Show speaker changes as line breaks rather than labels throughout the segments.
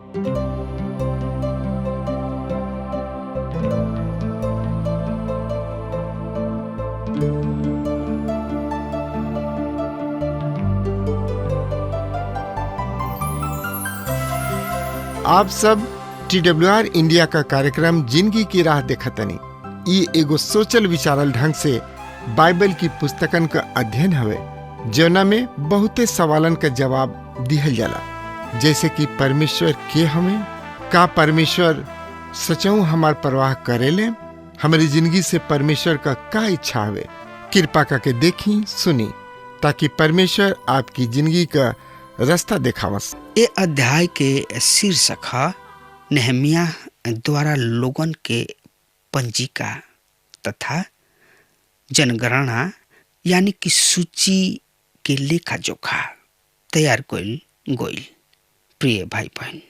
आप सब TWR India का कार्यक्रम जिंदगी की राह देखतनी। ई एगो सोचल विचारल ढंग से बाइबल की पुस्तकन का अध्ययन हवे, जौना में बहुते सवालन का जवाब दिहल जाला, जैसे कि परमेश्वर के हमें, का परमेश्वर सचऊ हमार परवाह करेले, हमारी जिंदगी से परमेश्वर का इच्छा हवे। कृपा करके देखी सुनी, ताकि परमेश्वर आपकी जिंदगी का रास्ता दिखावस।
ए अध्याय के शीर्षक है नेहमिया द्वारा लोगन के पंजिका तथा जनगणना यानी कि सूची के लेखा जोखा तैयार कइल गइल। प्रिय भाई बहन,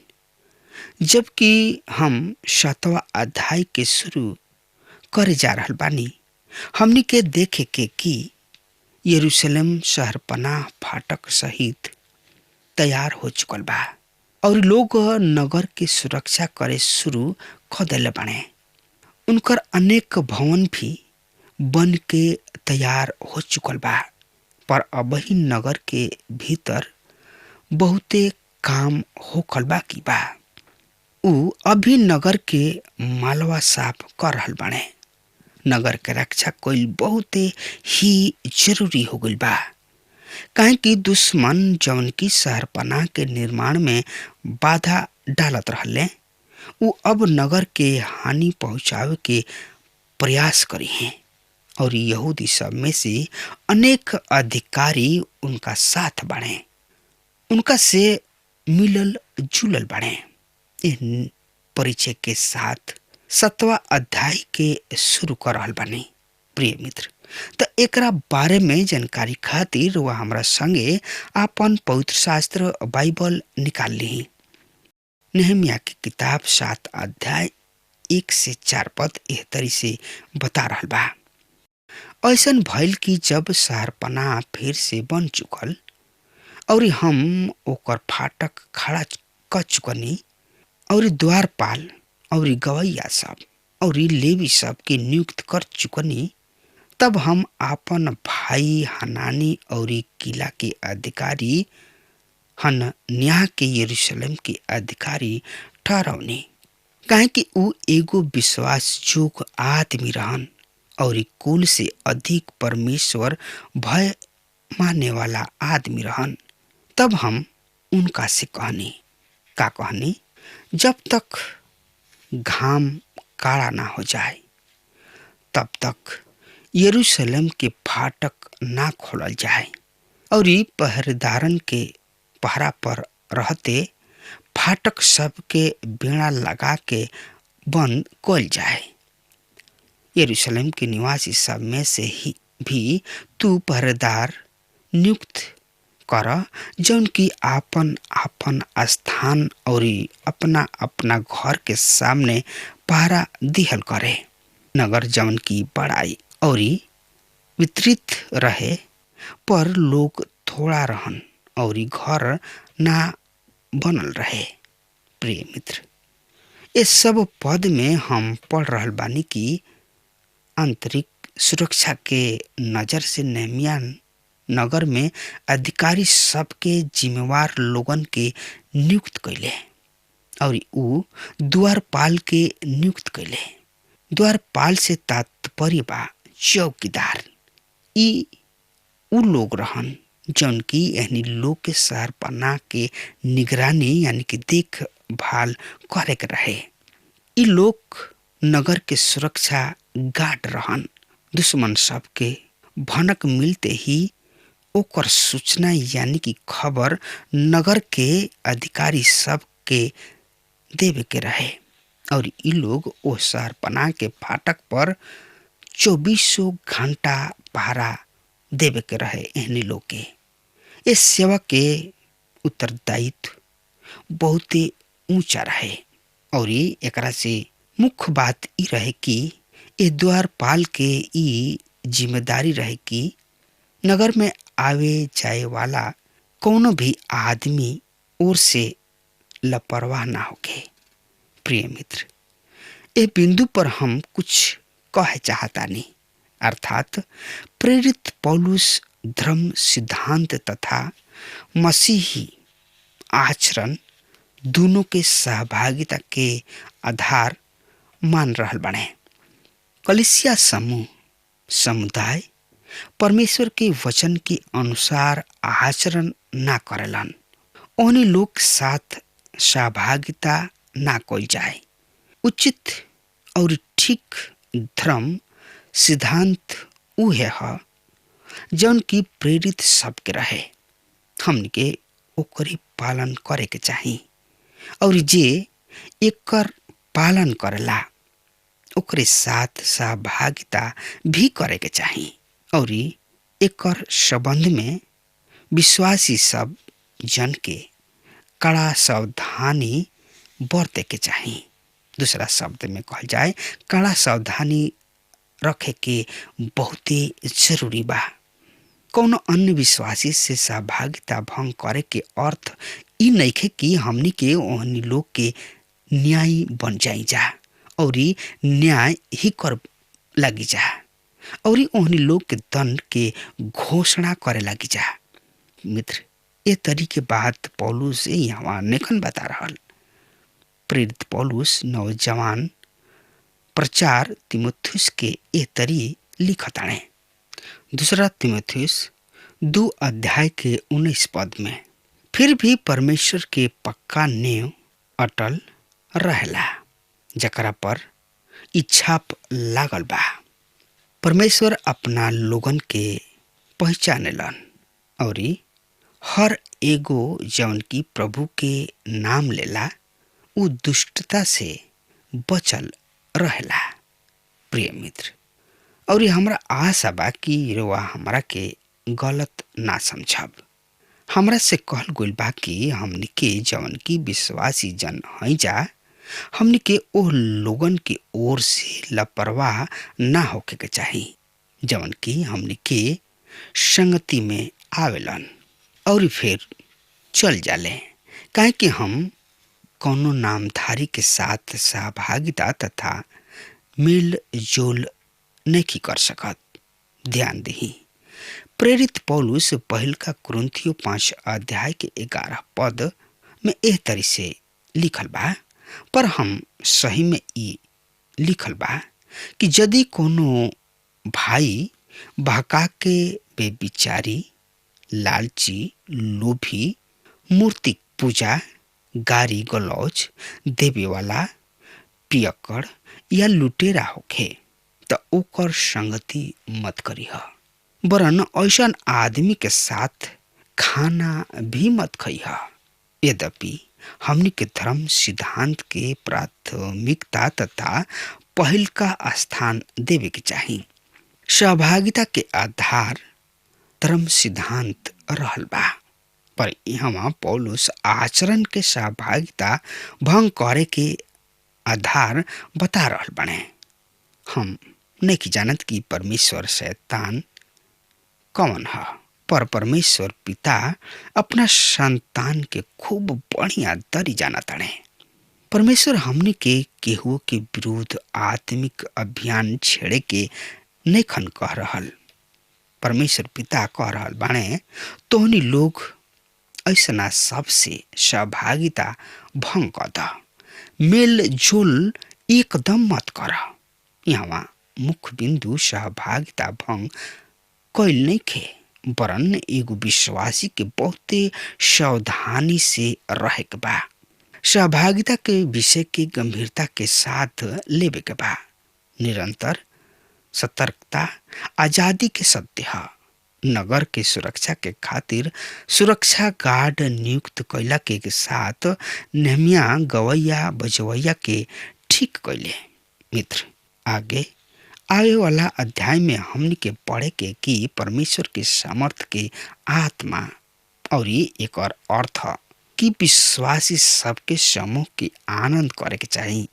जबकि हम 7वां अध्याय के शुरू करे जा रहल बानी, हमनी के देखे के कि यरूशलेम शहर पनाह फाटक सहित तैयार हो चुकल बा और लोग नगर की सुरक्षा करे शुरू कर देले बाने। उनकर अनेक भवन भी बन के तैयार हो चुकल बा, पर अबही नगर के भीतर बहुते काम होखल बाकी बा। उ अभी नगर के मालवा साफ कर रहल बाने। नगर के रक्षा कइल बहुते ही जरूरी हो गइल बा, काहे कि दुश्मन जौन की शहरपनाह के निर्माण में बाधा डालत रहले, उ अब नगर के हानि पहुंचावे के प्रयास करी हैं और यहूदी सब में से अनेक अधिकारी उनका साथ बढ़े, उनका से मिलल जुलल बढ़े। इन परिचय के साथ 7वां अध्याय के शुरू कर रहल बानी। प्रिय मित्र, तो एकरा बारे में जानकारी खातिर वह हमरा संगे आपन पवित्र शास्त्र बाइबल निकाल ली। नेहमिया की किताब 7 अध्याय 1 से 4 पद एह तरी से बता रहल बा। ऐसन भइल कि जब शहरपनाह फिर से बन चुकल और हम ओकर फाटक खड़ा कर चुकनी और द्वारपाल और गवैया सब और लेवी सब के नियुक्त कर चुकनी, तब हम आपन भाई हनानी और किला के अधिकारी हनन्याह के यरूशलेम के अधिकारी ठहरौनी, काहे कि उ एगो विश्वास जोग आदमी रहन और कुल से अधिक परमेश्वर भय माने वाला आदमी रहन। तब हम उनका से कहनी, का कहनी, जब तक घाम काला ना हो जाए तब तक यरूशलेम के फाटक ना खोलल जाए और पहरेदारन के पहरा पर रहते फाटक सब के बेड़ा लगा के बंद कल जाए। यरूशलेम के निवासी सब में से ही भी तू पहरेदार नियुक्त कर, जौन की आपन आपन स्थान और अपना अपना घर के सामने पहरा दिहल करे। नगर जौन की बड़ाई और वितरित रहे, पर लोग थोड़ा रहन और घर ना बनल रहे। प्रिय मित्र, इस सब पद में हम पढ़ रहल बानी कि आंतरिक सुरक्षा के नजर से नेहमिया नगर में अधिकारी सबके जिम्मेवार लोगन के नियुक्त कैले और उ द्वारपाल के नियुक्त कैले। द्वारपाल से तात्पर्य बा चौकीदार। ई उ लोग रहन जौन की यानी लोग के शहरपनाह के निगरानी यानी कि देखभाल करे के रहे। ई लोग नगर के सुरक्षा गार्ड रहन। दुश्मन सब के भनक मिलते ही ओकर सूचना यानी कि खबर नगर के अधिकारी सब के देवे के रहे और ई लोग ओ शहरपनाह के फाटक पर 24 घंटा पहरा देवे के रहे। एहनी लोग के इस सेवा के उत्तरदायित्व बहुत ऊंचा रहे और एकरा से मुख्य बात ई रहे कि ए द्वारपाल के ई जिम्मेदारी रहे कि नगर में आवे जाए वाला कोनो भी आदमी ओर से लापरवाह ना होके। प्रिय मित्र, ए बिंदु पर हम कुछ कह चाहता नहीं, अर्थात प्रेरित पौलुस धर्म सिद्धांत तथा मसीही आचरण दोनों के सहभागिता के आधार मान रहल बने। कलीसिया समूह समुदाय परमेश्वर के वचन के अनुसार आचरण ना करेलन, उन्हीं लोग के साथ सहभागिता ना कइल जाए। उचित और ठीक धर्म सिद्धांत उहे ह जौन की प्रेरित सबके रहे। हमन के ओकरे पालन करे के चाही और जे एकर पालन करेला ओकरे साथ सहभागिता भी करे के चाही और एकर संबंध में विश्वासी सब जन के कड़ा सावधानी बरते के चाही। दूसरा शब्द में कहल जाए, कड़ा सावधानी रखे के बहुते जरूरी बा। कौनो अन्य विश्वासी से सहभागिता भंग करे के अर्थ ई नइखे कि हमनी के ओहनी लोग के न्याय बन जाई जा और न्याय ही कर लगी जा और ओहनी लोग के दंड के घोषणा करे लगी जा। मित्र, ये तरीके बात पौलुस यहाँ नेखन बता रहल। प्रेरित पौलुस नौजवान प्रचार तीमुथियुस के ए तरी लिखताणे। दूसरा तीमुथियुस 2 अध्याय के 19 पद में, फिर भी परमेश्वर के पक्का नेव अटल रहेला जकरा पर इच्छाप लागल बा। परमेश्वर अपना लोगन के पहचानेलन और हर एगो जौन की प्रभु के नाम लेला उ दुष्टता से बचल रहेला। प्रिय मित्र, और हमरा आशा बा कि रउआ हमरा के गलत ना समझब। हमरा से कहल गइल बा कि हमनी के जौन की विश्वासी जन हई जा, हमनी के ओ लोगन के ओर से लापरवाह ना होके के चाही जौन की हमनी के संगति में आवेलन और फिर चल जाले, काहे कि हम कौनो नामधारी के साथ सहभागिता तथा मेल जोल नहीं कर सकत। ध्यान दही, प्रेरित पौलुस पहल का कुरिन्थियों 5 अध्याय के 11 पद में एह तरी से लिखल बा, पर हम सही में ई लिखल बा कि यदि कोनो भाई बहका के बेविचारी, लालची, लोभी, मूर्ति पूजा, गारी गलौज देवे वाला, पियक्कड़ या लुटेरा होखे त ओकर संगति मत करीह, वरन ऐसन आदमी के साथ खाना भी मत खइह। यद्यपि हमनी के धर्म सिद्धांत के प्राथमिकता तथा पहल का स्थान देवे के चाही। सहभागिता के आधार धर्म सिद्धांत रहल बा, पर यहाँ पौलुस आचरण के सहभागिता भंग करे के आधार बता रहल बने। हम नहीं जानत कि परमेश्वर शैतान कौन है, पर परमेश्वर पिता अपना संतान के खूब बढ़िया तरी जाना तड़े। परमेश्वर हमने के केहू के विरुद्ध आत्मिक अभियान छेड़े के नहीं खन कह रहल। परमेश्वर पिता कह रहल बाणे, तोहनी लोग ऐसना सबसे सहभागिता भंग कर द, मेल जोल एकदम मत कर। यहाँ मुख्य बिंदु सहभागिता भंग कैल नहीं खे, वरन एगो विश्वासी के बहुते सावधानी से रहे के बा। सहभागिता के विषय के गंभीरता के साथ लेवे के बा। निरंतर सतर्कता आजादी के सत्य है। नगर के सुरक्षा के खातिर सुरक्षा गार्ड नियुक्त कैला के साथ नेहमिया गवैया बजवैया के ठीक कैले। मित्र, आगे आवे वाला अध्याय में हमने के पढ़े के कि परमेश्वर के सामर्थ के आत्मा और एक और अर्थ कि विश्वासी सबके समूह के आनंद करे के चाहिए,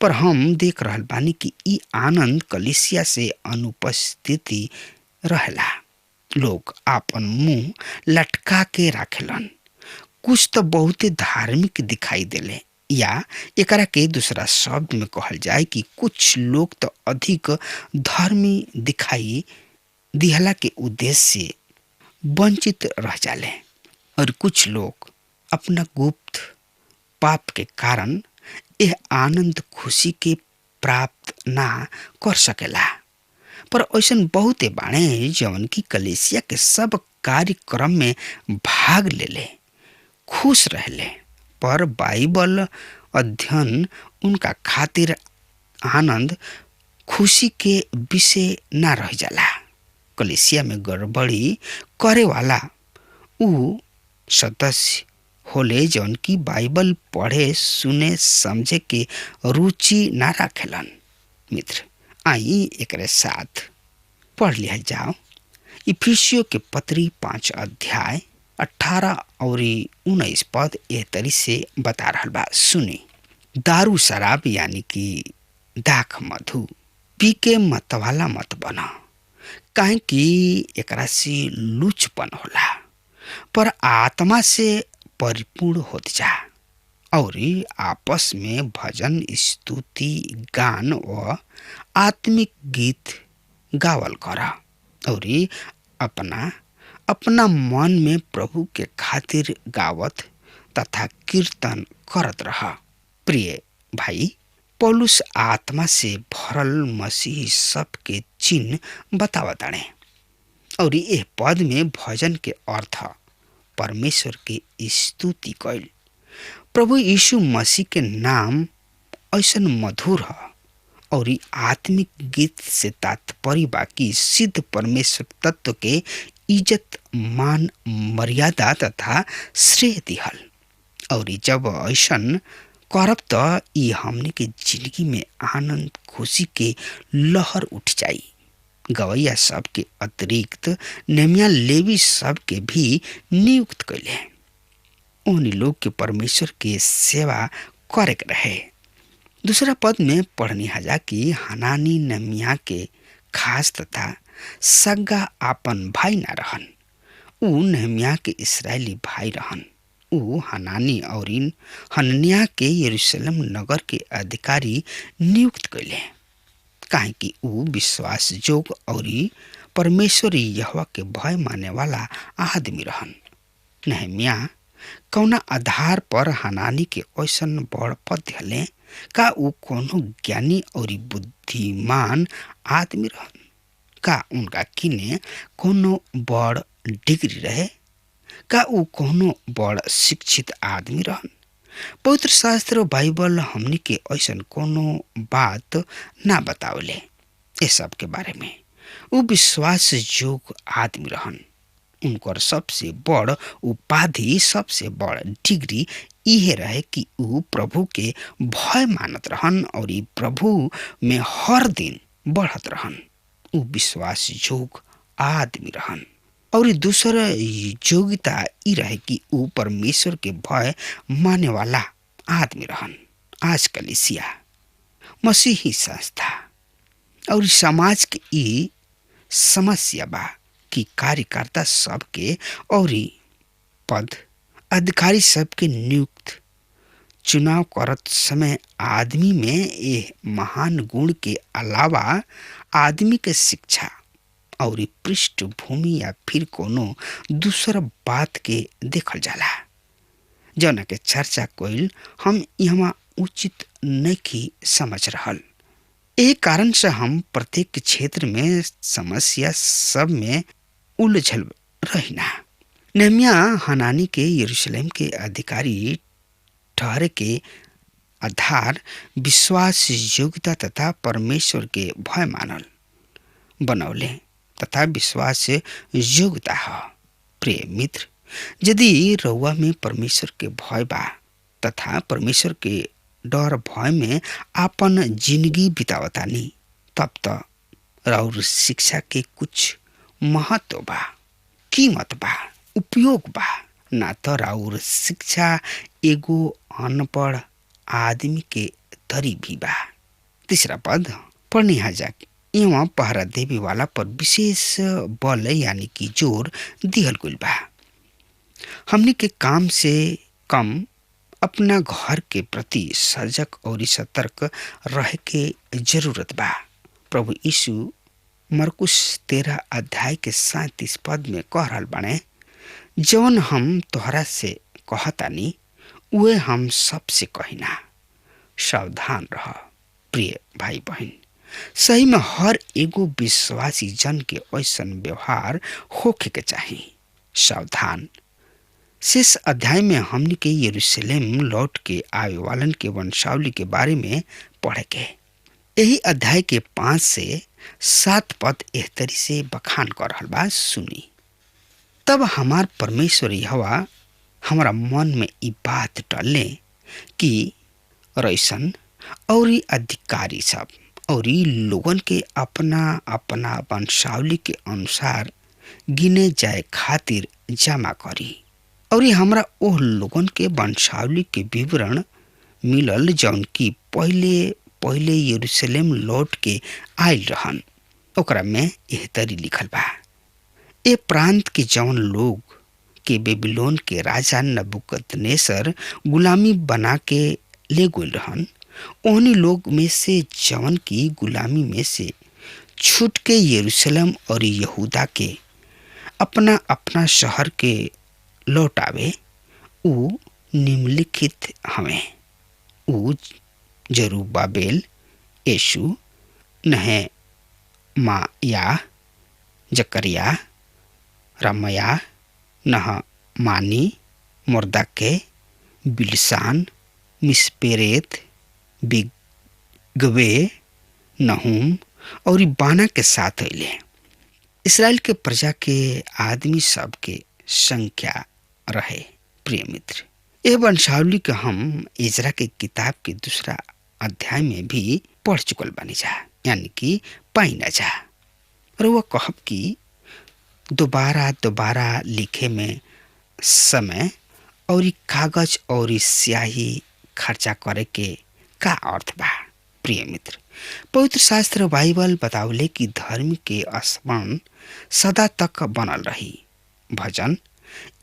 पर हम देख रहल बानी कि ई आनंद कलीसिया से अनुपस्थिति रहेला। लोग आपन मुंह लटका के राखेलन, कुछ तो बहुते धार्मिक दिखाई देले, या एकरा के दूसरा शब्द में कहल जाए कि कुछ लोग तो अधिक धर्मी दिखाई दिहला के उद्देश्य से वंचित रह जाले, और कुछ लोग अपना गुप्त पाप के कारण यह आनंद खुशी के प्राप्त ना कर सकेला। पर ऐसन बहुते बाणे जवन की कलीसिया के सब कार्यक्रम में भाग लेले, खुश रहले, पर बाइबल अध्ययन उनका खातिर आनंद खुशी के विषय ना रह जाला। कलीसिया में गड़बड़ी करे वाला उ सदस्य होले जौन की बाइबल पढ़े सुने समझे के रुचि ना रखेलन। मित्र, आई एकरे साथ पढ़ लिया जाओ इफिसियों के पत्री 5 अध्याय 18 और 19 पद एह तरी से बता रहल बा। सुनी, दारू शराब यानी कि दाख मधु पी के मतवाला मत बना, काहे कि एकरा से लुचपन होला, पर आत्मा से परिपूर्ण होत जा, और आपस में भजन स्तुति गान व आत्मिक गीत गावल करा, और अपना अपना मन में प्रभु के खातिर गावत तथा कीर्तन करत रहा। प्रिय भाई, पौलुस आत्मा से भरल मसीह सब के चिन्ह बतावताड़े, और यह पद में भजन के अर्थ परमेश्वर के स्तुति कैल। प्रभु यीशु मसीह के नाम ऐसन मधुर है, और आत्मिक गीत से तात्पर्य बाकी सिद्ध परमेश्वर तत्व के इज्जत मान मर्यादा तथा श्रेय दिहल। और जब ऐसन करब तो ये हमने के जिंदगी में आनंद खुशी के लहर उठ जाई। गवैया सब के अतिरिक्त नेमिया लेवी सब के भी नियुक्त कैले, उन्हीं लोग के परमेश्वर के सेवा करे के रहे। दूसरा पद में पढ़नी हजा कि हनानी नेमिया के खास तथा सगा आपन भाई ना रहन, उ नेमिया के इस्राएली भाई रहन। उ हनानी और हननिया के यरूशलेम नगर के अधिकारी नियुक्त कैले, काहे कि उ विश्वास जोग और परमेश्वर यहोवा के भय माने वाला आदमी रहन। नेहमिया कौना आधार पर हनानी के ऐसन बड़ पद दिले? का उ कोनो ज्ञानी और बुद्धिमान आदमी रहन? का उनका किने कोनो बड़ डिग्री रहे? का उ कोनो बड़ शिक्षित आदमी रहन? पवित्र शास्त्र बाइबल हमनी के ऐसन कोनो बात ना बतावले। ये सब के बारे में उ विश्वास जोग आदमी रहन। उनकर सबसे बड़ उपाधि, सबसे बड़ डिग्री इहे रहे कि उ प्रभु के भय मानत रहन और प्रभु में हर दिन बढ़त रहन। उ विश्वास जोग आदमी रहन। और दूसरा योग्यता ई रहे कि उ परमेश्वर के भय माने वाला आदमी रहन। आज कलीसिया, मसीही संस्था और समाज के ई समस्या बा कि कार्यकर्ता सबके और पद अधिकारी सबके नियुक्त चुनाव करत समय आदमी में ये महान गुण के अलावा आदमी के शिक्षा और पृष्ठभूमि या फिर कोनो दूसरा बात के देखल जाला, जौना के चर्चा कोइल हम यहाँ उचित नहीं समझ रहल। यही कारण से हम प्रत्येक क्षेत्र में समस्या सब में उलझल रहिना। नेहमिया हनानी के यरूशलेम के अधिकारी ठहरे के आधार विश्वास योग्यता तथा परमेश्वर के भय मानल बनौले तथा विश्वास योग्यता है। प्रिय मित्र, यदि रउआ में परमेश्वर के भय बा तथा परमेश्वर के डर भय में आपन जिंदगी बितावतानी, तब तो राउर शिक्षा के कुछ महत्व बा, कीमत बा, उपयोग बा। ना तो राउर शिक्षा एगो अनपढ़ आदमी के तरी भी बा। तीसरा पद पढ़नी हजा एवं पहरा देवे वाला पर विशेष बल यानी कि जोर दिहल गइल बा। हमनी के काम से कम अपना घर के प्रति सजग और सतर्क रह के जरूरत बा। प्रभु यीशु मरकुस 13 अध्याय के 37 पद में कह रहल बाने, जौन हम तोहरा से कहतानी उहे हम सबसे कहिना, सावधान रह। प्रिय भाई बहन, सही में हर एगो विश्वासी जन के ऐसन व्यवहार होखे के चाही। सावधान। शेष अध्याय में हमनी के यरूशलेम लौट के आवे वालन के वंशावली के बारे में पढ़े के। यही अध्याय के 5 से 7 पद एह तरी से बखान कर रहल बा, सुनी। तब हमार परमेश्वर यहोवा हमारा मन में ई बात डालने कि रईसन और अधिकारी सब और लोगन के अपना अपना वंशावली के अनुसार गिने जाए खातिर जमा करी। और हमरा ओह लोगन के वंशावली के विवरण मिलल जौन की पहले यरूशलेम लौट के आयल रहन। ओकरा में एह तरी लिखल बा, ए प्रांत के जौन लोग के बेबीलोन के राजा नबूकदनेस्सर गुलामी बना के ले गइल रहन, ओहनी लोग में से जौन की गुलामी में से छूट के यरूशलेम और यहूदा के अपना अपना शहर के लौट आवे, उ निम्नलिखित हमें। उ जरूब्बाबेल, यीशु, नहमाया, जकरिया, रमया, नहमानी, मोर्दके, बिलशान, मिस्पेरेत, बिगवे, नहूम और बाना के साथ अइले। इस्राएल के प्रजा के आदमी सब के संख्या रहे। प्रिय मित्र, यह वंशावली के हम इजरा के किताब के 2 अध्याय में भी पढ़ चुकल बानी जा, यानी कि पाई ना जा। और वह कहब कि दोबारा लिखे में समय और कागज और स्याही खर्चा करे के का अर्थ बा। प्रिय मित्र, पवित्र शास्त्र बाइबल बतावले कि धर्म के स्मरण सदा तक बनल रही। भजन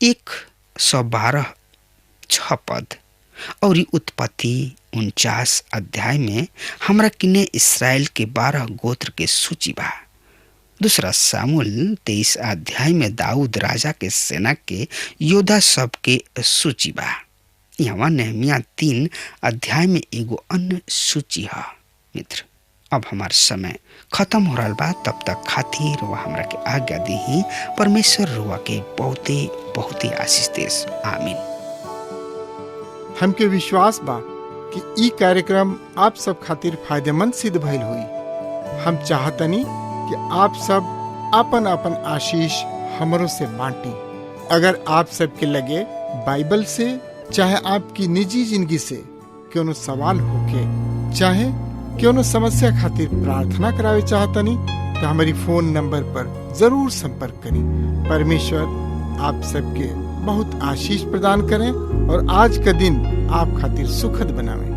112 6 पद और उत्पत्ति 49 अध्याय में हमरा किने इसराइल के 12 गोत्र के सूची बा। 2 सामुएल 23 अध्याय में दाऊद राजा के सेना के योद्धा सब के सूची बा। यहाँ नहमिया 3 अध्याय में एगो अन्य सूची है। मित्र, अब हमार समय खत्म हो रहा बा, तब तक खातिर रुआ हमरा के आज्ञा दी। परमेश्वर रुआ के बहुते बहुते आशीष देस। आमीन।
हमके विश्वास बा कि ई कार्यक्रम आप सब खातिर फायदेमंद सिद्ध भइल हुई। हम चाहतनी कि आप सब अपन अपन आशीष हमरों से बांटी। अगर आप सब के लगे बाइबल से चाहे आपकी निजी जिंदगी से कोनो सवाल होके, चाहे कोनो समस्या खातिर प्रार्थना करावे चाहतनी, तो हमारी फोन नंबर पर जरूर संपर्क करें। परमेश्वर आप सबके बहुत आशीष प्रदान करें और आज का दिन आप खातिर सुखद बनावे।